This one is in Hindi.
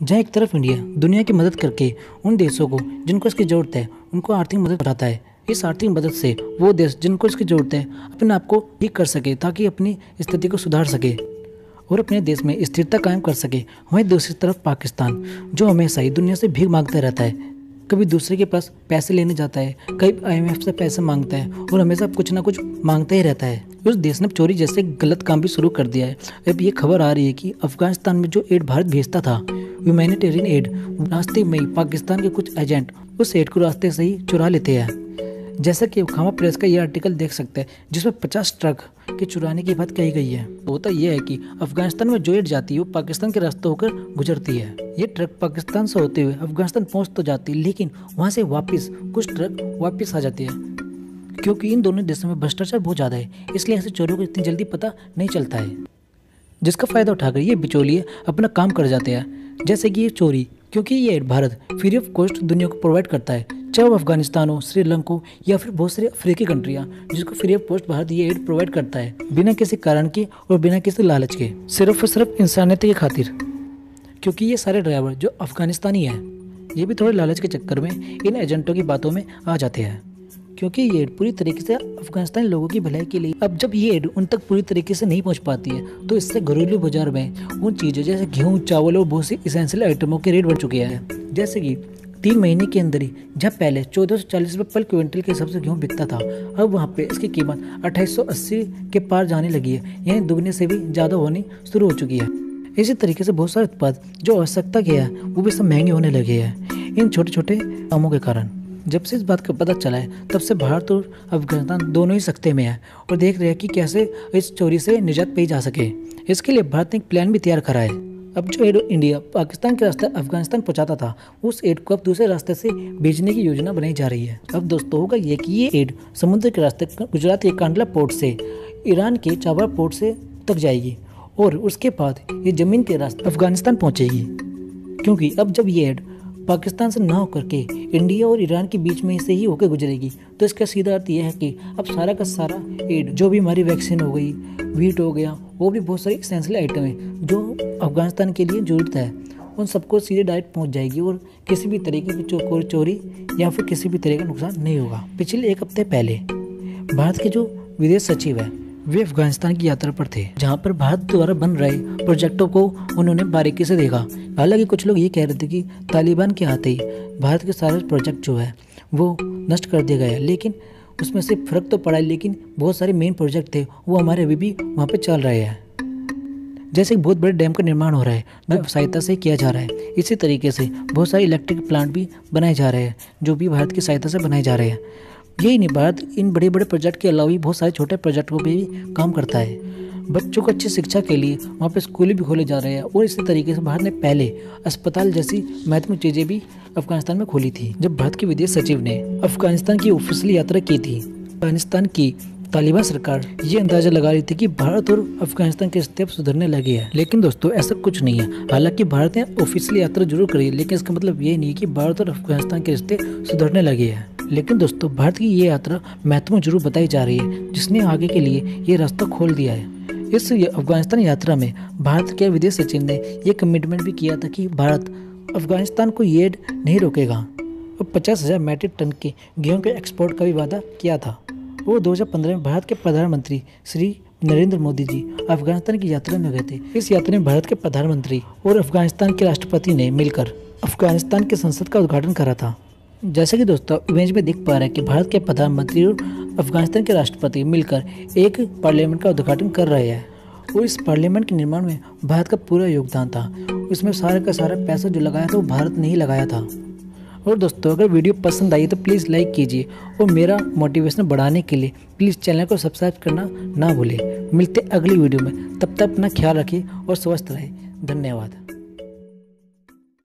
जहाँ एक तरफ इंडिया दुनिया की मदद करके उन देशों को जिनको इसकी ज़रूरत है उनको आर्थिक मदद बढ़ाता है। इस आर्थिक मदद से वो देश जिनको इसकी ज़रूरत है अपने आप को ठीक कर सके ताकि अपनी स्थिति को सुधार सके और अपने देश में स्थिरता कायम कर सके। वहीं दूसरी तरफ पाकिस्तान जो हमेशा ही दुनिया से भीख मांगता रहता है, कभी दूसरे के पास पैसे लेने जाता है, कभी IMF से पैसे मांगता है और हमेशा कुछ ना कुछ मांगता ही रहता है। उस देश ने चोरी जैसे गलत काम भी शुरू कर दिया है। अब ये खबर आ रही है कि अफगानिस्तान में जो एड भारत भेजता था, ह्यूमैनिटेरियन एड, रास्ते में ही पाकिस्तान के कुछ एजेंट उस एड को रास्ते से ही चुरा लेते हैं। जैसा कि खामा प्रेस का ये आर्टिकल देख सकते हैं जिसमें 50 ट्रक के चुराने की बात कही गई है। होता यह है कि अफगानिस्तान में जो एड जाती है वो पाकिस्तान के रास्ते होकर गुजरती है। ये ट्रक पाकिस्तान से होते हुए अफगानिस्तान पहुंच तो जाती है, लेकिन वहां से वापस कुछ ट्रक वापस आ जाती है। क्योंकि इन दोनों देशों में भ्रष्टाचार बहुत ज़्यादा है, इसलिए ऐसे चोरों को इतनी जल्दी पता नहीं चलता है, जिसका फायदा उठाकर ये बिचौलिए अपना काम कर जाते हैं। जैसे कि ये चोरी, क्योंकि ये ad Bharat free of cost दुनिया को प्रोवाइड करता है, चाहे वो अफगानिस्तान हो, श्रीलंका हो या फिर बहुत सारी अफ्रीकी कंट्रियां, जिसको फ्री ऑफ कॉस्ट भारत ये एड प्रोवाइड करता है बिना किसी कारण के और बिना किसी लालच के, सिर्फ और सिर्फ इंसानियत की खातिर। क्योंकि ये सारे ड्राइवर जो अफगानिस्तानी हैं, ये भी थोड़े लालच के चक्कर में इन एजेंटों की बातों में आ जाते हैं, क्योंकि ये एड पूरी तरीके से अफगानिस्तानी लोगों की भलाई के लिए। अब जब ये एड उन तक पूरी तरीके से नहीं पहुंच पाती है तो इससे घरेलू बाजार में उन चीज़ों जैसे गेहूं, चावल और बहुत सी इसेंशियल आइटमों के रेट बढ़ चुके हैं। जैसे कि 3 महीने के अंदर ही जब पहले 1440 रुपये पर क्विंटल के हिसाब से गेहूँ बिकता था, अब वहाँ पे इसकी कीमत 2880 के पार जाने लगी है, यानी दुगने से भी ज़्यादा होनी शुरू हो चुकी है। इसी तरीके से बहुत सारे उत्पाद जो आवश्यकता के हैं वो भी सब महंगे होने लगे हैं इन छोटे छोटे कामों के कारण। जब से इस बात का पता चला है तब से भारत और अफगानिस्तान दोनों ही सख्ते में है और देख रहे हैं कि कैसे इस चोरी से निजात पाई जा सके। इसके लिए भारत ने एक प्लान भी तैयार करा है। अब जो एड इंडिया पाकिस्तान के रास्ते अफगानिस्तान पहुंचाता था, उस एड को अब दूसरे रास्ते से भेजने की योजना बनाई जा रही है। अब दोस्तों होगा ये कि ये एड समुद्र के रास्ते गुजरात के कांडला पोर्ट से ईरान के चाबार पोर्ट से तक जाएगी और उसके बाद ये जमीन के रास्ते अफगानिस्तान पहुंचेगी। क्योंकि अब जब ये एड पाकिस्तान से ना होकर के इंडिया और ईरान के बीच में से ही होकर गुजरेगी तो इसका सीधा अर्थ यह है कि अब सारा का सारा एड, जो भी हमारी वैक्सीन हो गई, वीट हो गया, वो भी बहुत सारी एसेंशियल आइटम है जो अफगानिस्तान के लिए ज़रूरत है, उन सबको सीधे डायरेक्ट पहुंच जाएगी और किसी भी तरीके की चोरी या फिर किसी भी तरह का नुकसान नहीं होगा। पिछले 1 हफ्ते पहले भारत के जो विदेश सचिव है वे अफगानिस्तान की यात्रा पर थे, जहां पर भारत द्वारा बन रहे प्रोजेक्टों को उन्होंने बारीकी से देखा। हालांकि कुछ लोग ये कह रहे थे कि तालिबान के आते ही भारत के सारे प्रोजेक्ट जो है वो नष्ट कर दिया गया है, लेकिन उसमें से फर्क तो पड़ा है, लेकिन बहुत सारे मेन प्रोजेक्ट थे वो हमारे अभी भी वहाँ पे चल रहे हैं। जैसे एक बहुत बड़े डैम का निर्माण हो रहा है जो सहायता से किया जा रहा है, इसी तरीके से बहुत सारे इलेक्ट्रिक प्लांट भी बनाए जा रहे हैं जो भी भारत की सहायता से बनाए जा रहे हैं। यही नहीं, भारत इन बड़े बड़े प्रोजेक्ट के अलावा भी बहुत सारे छोटे प्रोजेक्टों पे भी काम करता है। बच्चों को अच्छी शिक्षा के लिए वहाँ पे स्कूल भी खोले जा रहे हैं और इसी तरीके से भारत ने पहले अस्पताल जैसी महत्वपूर्ण चीज़ें भी अफगानिस्तान में खोली थी। जब भारत के विदेश सचिव ने अफगानिस्तान की ऑफिशियल यात्रा की थी, अफगानिस्तान की तालिबान सरकार ये अंदाजा लगा रही थी कि भारत और अफगानिस्तान के रिश्ते अब सुधरने लगे हैं, लेकिन दोस्तों ऐसा कुछ नहीं है। हालांकि भारत ने ऑफिशियल यात्रा जरूर करी, लेकिन इसका मतलब ये नहीं है कि भारत और अफगानिस्तान के रिश्ते सुधरने लगे हैं। लेकिन दोस्तों भारत की ये यात्रा महत्वपूर्ण जरूर बताई जा रही है, जिसने आगे के लिए ये रास्ता खोल दिया है। इस अफगानिस्तान यात्रा में भारत के विदेश सचिव ने ये कमिटमेंट भी किया था कि भारत अफगानिस्तान को ये एड नहीं रोकेगा और 50,000 मैट्रिक टन के गेहूं के एक्सपोर्ट का भी वादा किया था। वो 2015 में भारत के प्रधानमंत्री श्री नरेंद्र मोदी जी अफगानिस्तान की यात्रा में गए थे। इस यात्रा में भारत के प्रधानमंत्री और अफगानिस्तान के राष्ट्रपति ने मिलकर अफगानिस्तान के संसद का उद्घाटन करा था। जैसे कि दोस्तों इमेज में देख पा रहे हैं कि भारत के प्रधानमंत्री और अफगानिस्तान के राष्ट्रपति मिलकर एक पार्लियामेंट का उद्घाटन कर रहे हैं और इस पार्लियामेंट के निर्माण में भारत का पूरा योगदान था। इसमें सारा का सारा पैसा जो लगाया था वो भारत ने ही लगाया था। और दोस्तों अगर वीडियो पसंद आई तो प्लीज़ लाइक कीजिए और मेरा मोटिवेशन बढ़ाने के लिए प्लीज़ चैनल को सब्सक्राइब करना ना भूलें। मिलते अगली वीडियो में, तब तक अपना ख्याल रखें और स्वस्थ रहें। धन्यवाद।